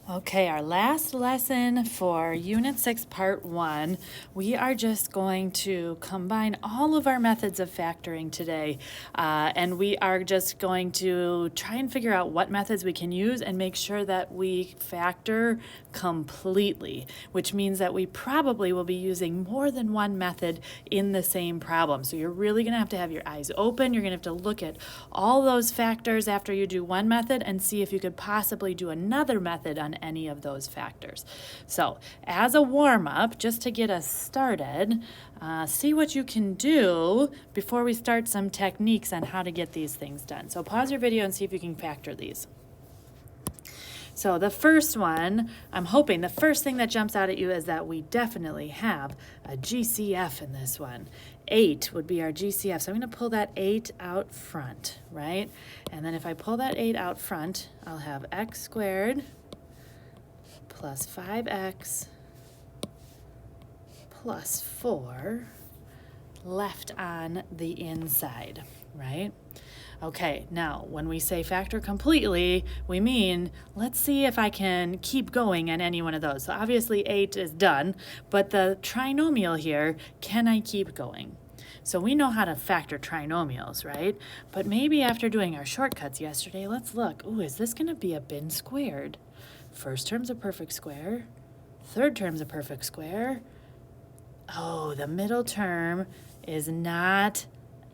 Okay, our last lesson for Unit 6, Part 1, we are just going to combine all of our methods of factoring today. And we are just going to try and figure out what methods we can use and make sure that we factor completely, which means that we probably will be using more than one method in the same problem. So you're really going to have your eyes open. You're going to have to look at all those factors after you do one method and see if you could possibly do another method on any of those factors. So as a warm-up, just to get us started, see what you can do before we start some techniques on how to get these things done. So pause your video and see if you can factor these. So the first one, I'm hoping the first thing that jumps out at you is that we definitely have a GCF in this one. 8 would be our GCF. So I'm going to pull that 8 out front, right? And then if I pull that 8 out front, I'll have x squared plus 5x plus 4 left on the inside, right? Okay, now when we say factor completely, we mean let's see if I can keep going on any one of those. So obviously 8 is done, but the trinomial here, can I keep going? So we know how to factor trinomials, right? But maybe after doing our shortcuts yesterday, let's look. Ooh, is this going to be a bin squared? First term's a perfect square. Third term's a perfect square. Oh, the middle term is not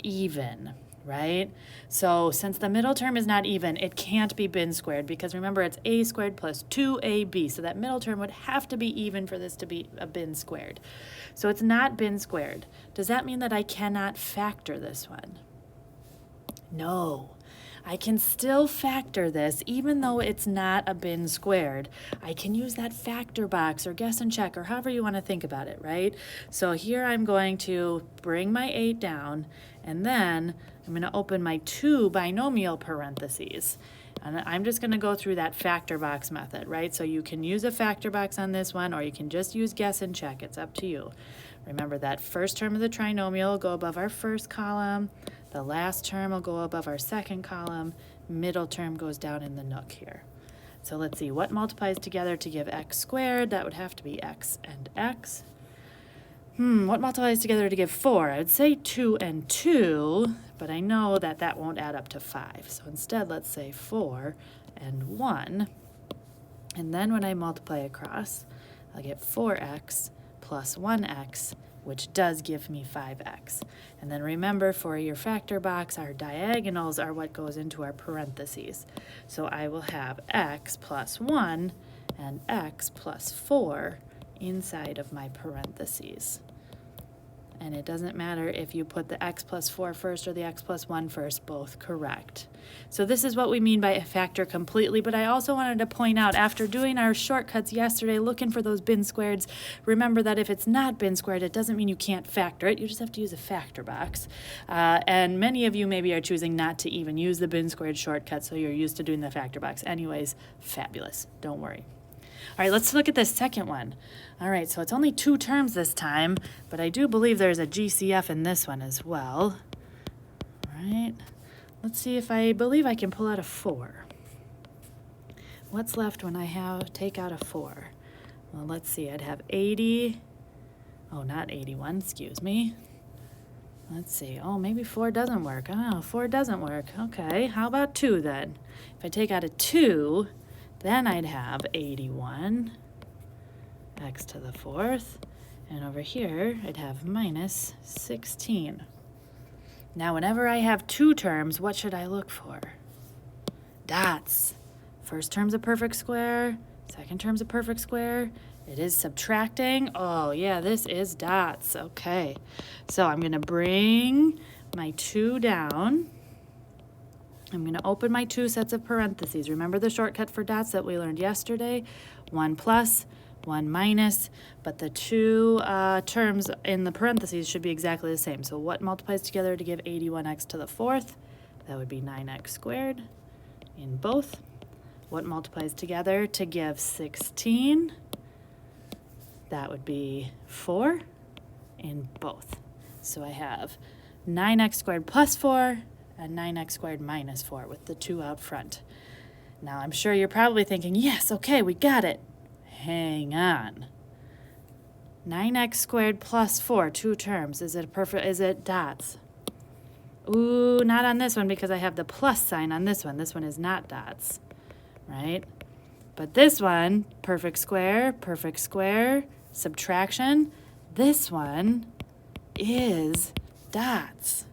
even, right? So since the middle term is not even, it can't be bin squared because remember it's a squared plus 2ab. So that middle term would have to be even for this to be a bin squared. So it's not bin squared. Does that mean that I cannot factor this one? No. I can still factor this even though it's not a bin squared. I can use that factor box or guess and check or however you want to think about it, right? So here I'm going to bring my 8 down and then I'm going to open my 2 binomial parentheses. And I'm just going to go through that factor box method, right? So you can use a factor box on this one or you can just use guess and check. It's up to you. Remember that first term of the trinomial will go above our first column. The last term will go above our second column. Middle term goes down in the nook here. So let's see, what multiplies together to give x squared? That would have to be x and x. What multiplies together to give 4? I would say 2 and 2, but I know that that won't add up to 5. So instead, let's say 4 and 1. And then when I multiply across, I'll get 4x plus 1x, which does give me 5x. And then remember, for your factor box, our diagonals are what goes into our parentheses. So I will have x plus 1 and x plus 4 inside of my parentheses. And it doesn't matter if you put the x plus 4 first or the x plus 1 first, both correct. So this is what we mean by a factor completely, but I also wanted to point out, after doing our shortcuts yesterday, looking for those bin squareds, remember that if it's not bin squared, it doesn't mean you can't factor it. You just have to use a factor box. And many of you maybe are choosing not to even use the bin squared shortcut, so you're used to doing the factor box. Anyways, fabulous. Don't worry. All right, let's look at this second one. All right, so it's only 2 terms this time, but I do believe there's a GCF in this one as well. All right, let's see if I believe I can pull out a 4. What's left when I take out a 4? Well, let's see, I'd have 80. Oh, not 81, excuse me. Let's see, oh, maybe 4 doesn't work. Oh, 4 doesn't work. Okay, how about 2 then? If I take out a 2, then I'd have 81, x to the 4th, and over here I'd have minus 16. Now whenever I have 2 terms, what should I look for? Dots. First term's a perfect square, second term's a perfect square. It is subtracting. Oh yeah, this is dots. Okay, so I'm going to bring my 2 down. I'm going to open my 2 sets of parentheses. Remember the shortcut for dots that we learned yesterday? 1 plus, 1 minus, but the 2 terms in the parentheses should be exactly the same. So what multiplies together to give 81x to the 4th? That would be 9x squared in both. What multiplies together to give 16? That would be 4 in both. So I have 9x squared plus 4 and 9x squared minus 4 with the 2 out front. Now, I'm sure you're probably thinking, yes, okay, we got it. Hang on. 9x squared plus 4, two terms. Is it dots? Ooh, not on this one because I have the plus sign on this one. This one is not dots, right? But this one, perfect square, subtraction, this one is dots.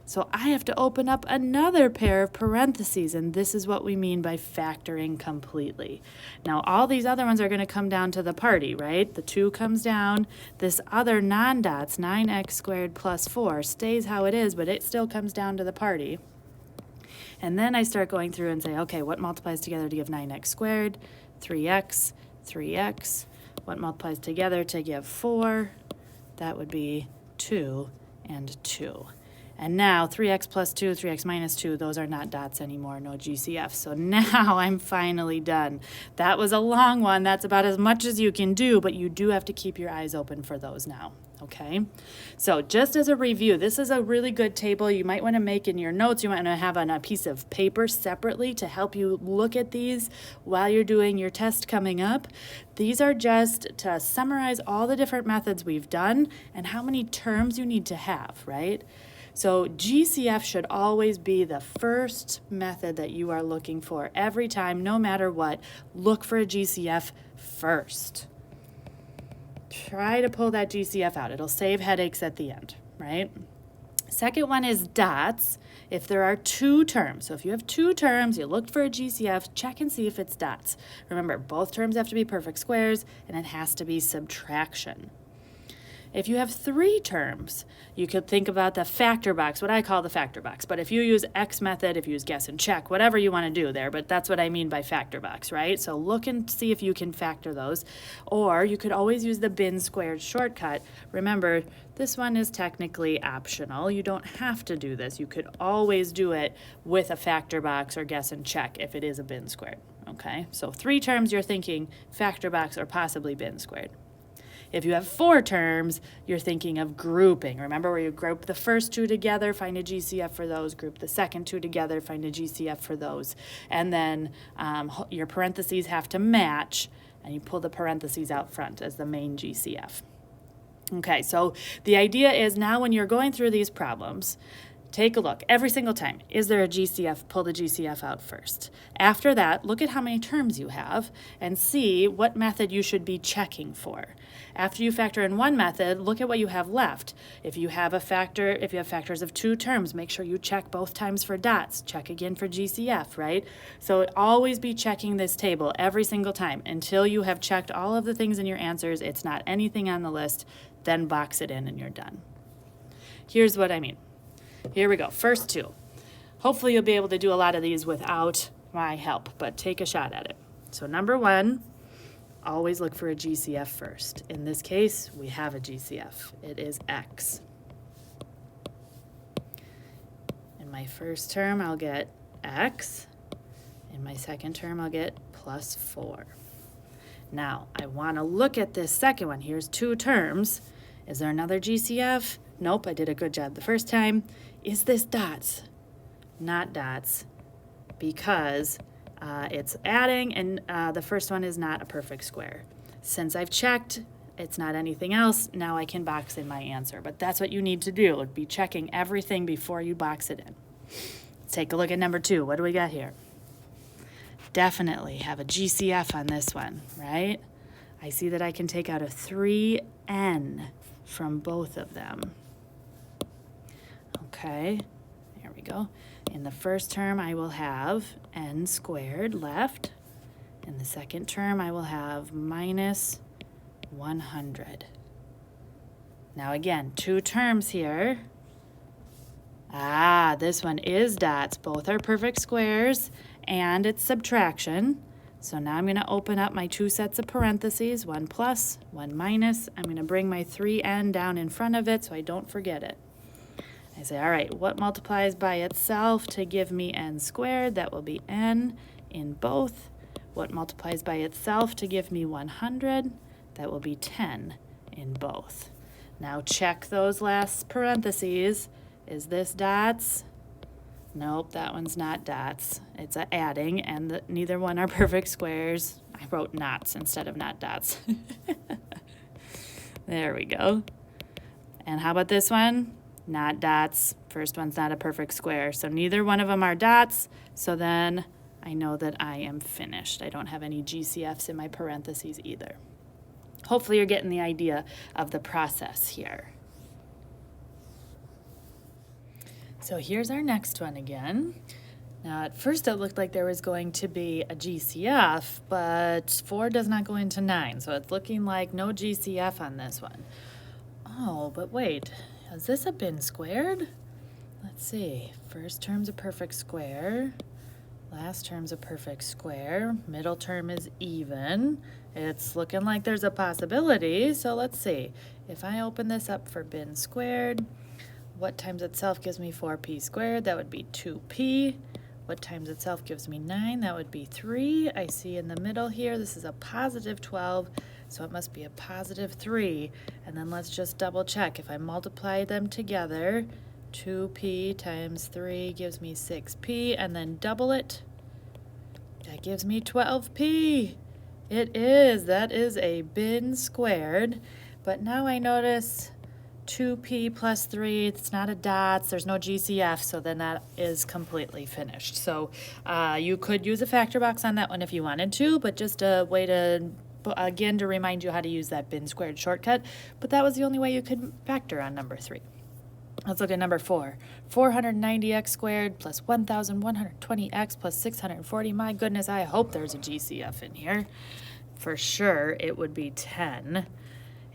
So I have to open up another pair of parentheses, and this is what we mean by factoring completely. Now, all these other ones are going to come down to the party, right? The 2 comes down. This other non-dots, 9x squared plus 4, stays how it is, but it still comes down to the party. And then I start going through and say, okay, what multiplies together to give 9x squared? 3x, 3x. What multiplies together to give 4? That would be 2 and 2. And now 3x plus 2, 3x minus 2, those are not dots anymore, no GCF. So now I'm finally done. That was a long one. That's about as much as you can do, but you do have to keep your eyes open for those now, okay? So just as a review, this is a really good table. You might want to make in your notes. You might want to have on a piece of paper separately to help you look at these while you're doing your test coming up. These are just to summarize all the different methods we've done and how many terms you need to have, right? So GCF should always be the first method that you are looking for. Every time, no matter what, look for a GCF first. Try to pull that GCF out. It'll save headaches at the end, right? Second one is dots. If there are 2 terms, so if you have 2 terms, you looked for a GCF, check and see if it's dots. Remember, both terms have to be perfect squares, and it has to be subtraction. If you have 3 terms, you could think about the factor box, what I call the factor box. But if you use X method, if you use guess and check, whatever you want to do there, but that's what I mean by factor box, right? So look and see if you can factor those. Or you could always use the bin squared shortcut. Remember, this one is technically optional. You don't have to do this. You could always do it with a factor box or guess and check if it is a bin squared, okay? So 3 terms, you're thinking factor box or possibly bin squared. If you have 4 terms, you're thinking of grouping. Remember where you group the first 2 together, find a GCF for those, group the second 2 together, find a GCF for those. And then your parentheses have to match, and you pull the parentheses out front as the main GCF. Okay, so the idea is now when you're going through these problems, take a look every single time. Is there a GCF? Pull the GCF out first. After that, look at how many terms you have and see what method you should be checking for. After you factor in one method, look at what you have left. If you have factors of 2 terms, make sure you check both times for dots. Check again for GCF, right? So always be checking this table every single time until you have checked all of the things in your answers. It's not anything on the list. Then box it in and you're done. Here's what I mean. Here we go, first 2. Hopefully you'll be able to do a lot of these without my help, but take a shot at it. So number 1, always look for a GCF first. In this case, we have a GCF. It is X. In my first term, I'll get X. In my second term, I'll get plus 4. Now, I want to look at this second one. Here's 2 terms. Is there another GCF? Nope, I did a good job the first time. Is this dots? Not dots, because it's adding, and the first one is not a perfect square. Since I've checked, it's not anything else, now I can box in my answer. But that's what you need to do, be checking everything before you box it in. Let's take a look at number 2. What do we got here? Definitely have a GCF on this one, right? I see that I can take out a 3n from both of them. Okay, there we go. In the first term, I will have n squared left. In the second term, I will have minus 100. Now again, 2 terms here. This one is dots. Both are perfect squares, and it's subtraction. So now I'm going to open up my 2 sets of parentheses, 1 plus, 1 minus. I'm going to bring my 3n down in front of it so I don't forget it. I say, all right, what multiplies by itself to give me n squared? That will be n in both. What multiplies by itself to give me 100? That will be 10 in both. Now check those last parentheses. Is this dots? Nope, that one's not dots. It's a adding, and neither one are perfect squares. I wrote knots instead of not dots. There we go. And how about this one? Not dots. First one's not a perfect square. So neither one of them are dots. So then I know that I am finished. I don't have any GCFs in my parentheses either. Hopefully you're getting the idea of the process here. So here's our next one again. Now at first it looked like there was going to be a GCF, but 4 does not go into 9, so it's looking like no GCF on this one. Oh, but wait, is this a bin squared? Let's see, first term's a perfect square, last term's a perfect square, middle term is even. It's looking like there's a possibility, so let's see. If I open this up for bin squared, what times itself gives me 4p squared? That would be 2p. What times itself gives me 9? That would be 3. I see in the middle here, this is a positive 12, so it must be a positive 3. And then let's just double check. If I multiply them together, 2p times 3 gives me 6p, and then double it, that gives me 12p. It is. That is a bin squared. But now I notice 2p plus 3, it's not a dots, there's no GCF, so then that is completely finished. So you could use a factor box on that one if you wanted to, but just a way to, again, to remind you how to use that bin squared shortcut, but that was the only way you could factor on number 3. Let's look at number 4. 490x squared plus 1120x plus 640. My goodness, I hope there's a GCF in here. For sure, it would be 10.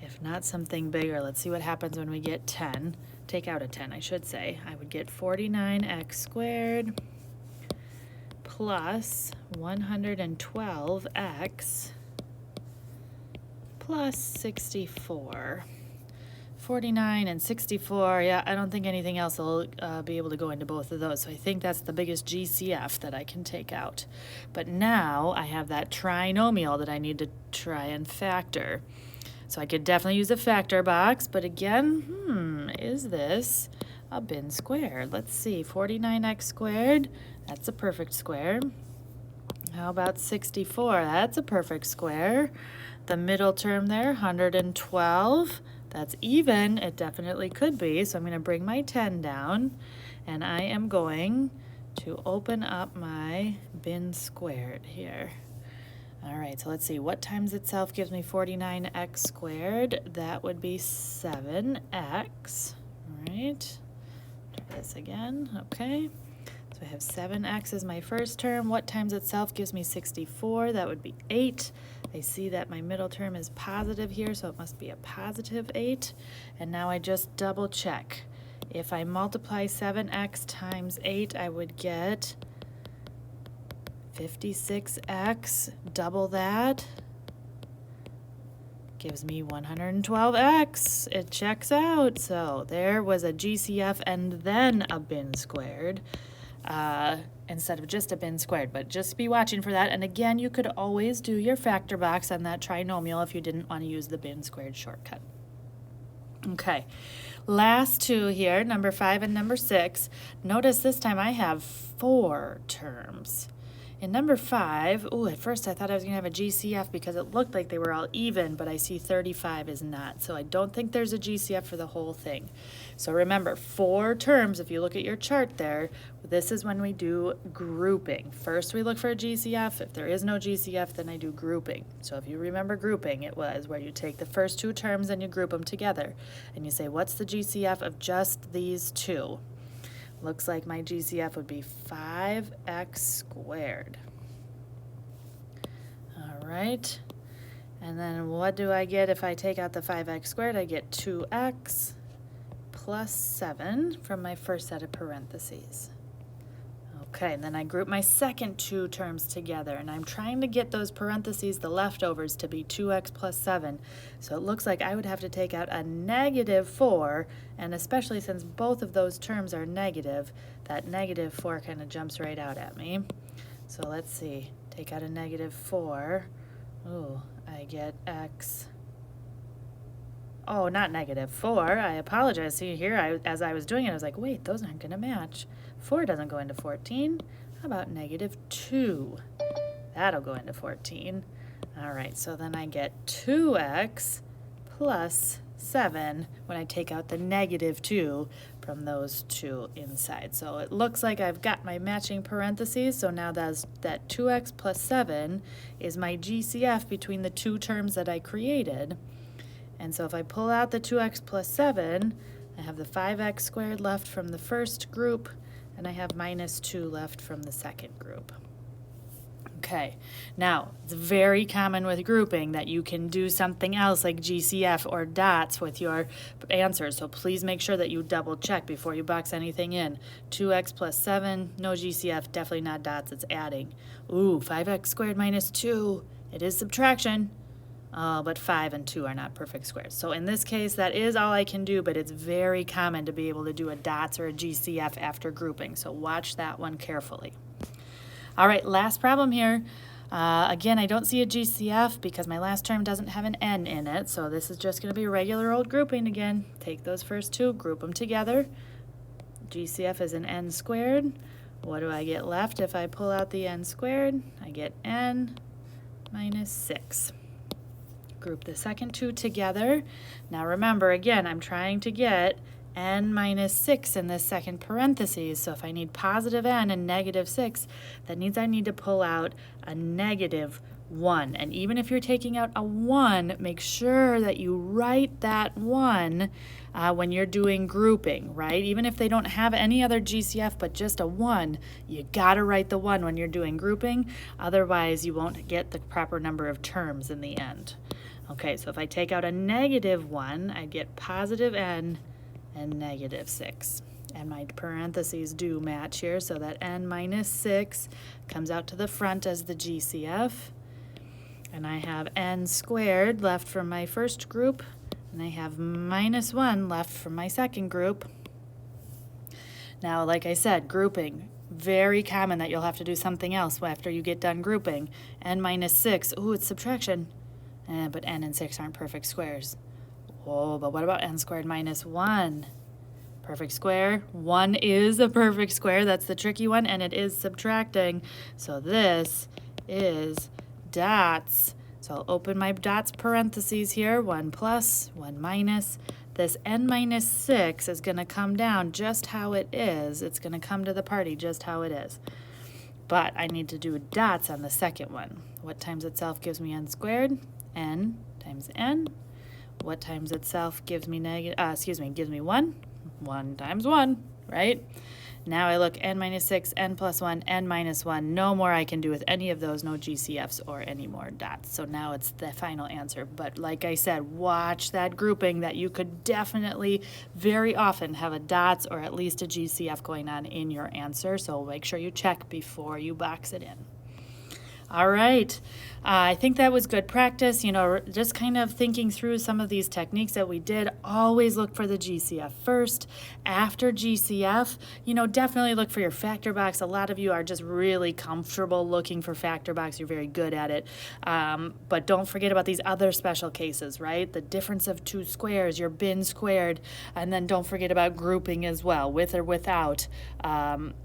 If not something bigger, let's see what happens when we get 10. Take out a 10, I should say. I would get 49x squared plus 112x plus 64. 49 and 64, yeah, I don't think anything else will be able to go into both of those. So I think that's the biggest GCF that I can take out. But now I have that trinomial that I need to try and factor. So I could definitely use a factor box, but again, is this a bin squared? Let's see, 49x squared, that's a perfect square. How about 64? That's a perfect square. The middle term there, 112, that's even. It definitely could be, so I'm going to bring my 10 down, and I am going to open up my bin squared here. All right, so let's see, what times itself gives me 49x squared? That would be 7x, all right? Try this again, okay. So I have 7x as my first term. What times itself gives me 64? That would be 8. I see that my middle term is positive here, so it must be a positive 8. And now I just double check. If I multiply 7x times 8, I would get 56x, double that, gives me 112x. It checks out. So there was a GCF and then a bin squared instead of just a bin squared. But just be watching for that. And again, you could always do your factor box on that trinomial if you didn't want to use the bin squared shortcut. Okay, last two here, number 5 and number 6. Notice this time I have 4 terms. In number 5, at first I thought I was going to have a GCF because it looked like they were all even, but I see 35 is not. So I don't think there's a GCF for the whole thing. So remember, 4 terms, if you look at your chart there, this is when we do grouping. First we look for a GCF. If there is no GCF, then I do grouping. So if you remember grouping, it was where you take the first 2 terms and you group them together. And you say, what's the GCF of just these 2? Looks like my GCF would be 5x squared. All right. And then what do I get if I take out the 5x squared? I get 2x plus 7 from my first set of parentheses. Okay, and then I group my second 2 terms together, and I'm trying to get those parentheses, the leftovers, to be 2x plus 7. So it looks like I would have to take out a negative 4, and especially since both of those terms are negative, that negative 4 kind of jumps right out at me. So let's see, take out a negative 4. Ooh, I get x Oh, not -4. I apologize. See here, as I was doing it, I was like, wait, those aren't going to match. 4 doesn't go into 14. How about -2? That'll go into 14. All right, so then I get 2x plus 7 when I take out the -2 from those two inside. So it looks like I've got my matching parentheses, so now that 2x plus 7 is my GCF between the two terms that I created. And so if I pull out the 2x plus 7, I have the 5x squared left from the first group, and I have -2 left from the second group. Okay, now it's very common with grouping that you can do something else like GCF or dots with your answers, so please make sure that you double check before you box anything in. 2x plus 7, no GCF, definitely not dots, it's adding. Ooh, 5x squared minus 2, it is subtraction. But 5 and 2 are not perfect squares. So in this case, that is all I can do, but it's very common to be able to do a dots or a GCF after grouping, so watch that one carefully. All right, last problem here. Again, I don't see a GCF because my last term doesn't have an n in it, so this is just going to be regular old grouping again. Take those first two, group them together. GCF is an n squared. What do I get left if I pull out the n squared? I get n minus 6. Group the second two together. Now remember, again, I'm trying to get n minus 6 in this second parentheses, so if I need positive n and -6, that means I need to pull out a -1. And even if you're taking out a 1, make sure that you write that 1 when you're doing grouping, right? Even if they don't have any other GCF but just a 1, you gotta write the 1 when you're doing grouping, otherwise you won't get the proper number of terms in the end. Okay, so if I take out a -1, I get positive n and -6. And my parentheses do match here, so that n minus 6 comes out to the front as the GCF. And I have n squared left from my first group, and I have -1 left from my second group. Now, like I said, grouping, very common that you'll have to do something else after you get done grouping. N minus 6, ooh, it's subtraction. But n and 6 aren't perfect squares. Oh, but what about n squared minus 1? Perfect square. 1 is a perfect square. That's the tricky one, and it is subtracting. So this is dots. So I'll open my dots parentheses here. 1 plus, 1 minus. This n minus 6 is going to come down just how it is. It's going to come to the party just how it is. But I need to do dots on the second one. What times itself gives me n squared? N times n. What times itself gives me gives me 1. 1 times 1, right? Now I look n minus 6, n plus 1, n minus 1. No more I can do with any of those, no GCFs or any more dots. So now it's the final answer. But like I said, watch that grouping that you could definitely very often have a dots or at least a GCF going on in your answer. So make sure you check before you box it in. All right, I think that was good practice, just kind of thinking through some of these techniques that we did. Always look for the GCF first. After GCF, definitely look for your factor box. A lot of you are just really comfortable looking for factor box. You're very good at it. But don't forget about these other special cases, right? The difference of two squares, your bin squared, and then don't forget about grouping as well, with or without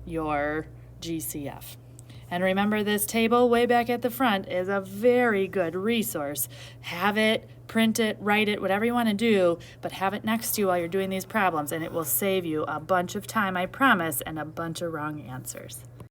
your GCF. And remember, this table way back at the front is a very good resource. Have it, print it, write it, whatever you want to do, but have it next to you while you're doing these problems, and it will save you a bunch of time, I promise, and a bunch of wrong answers.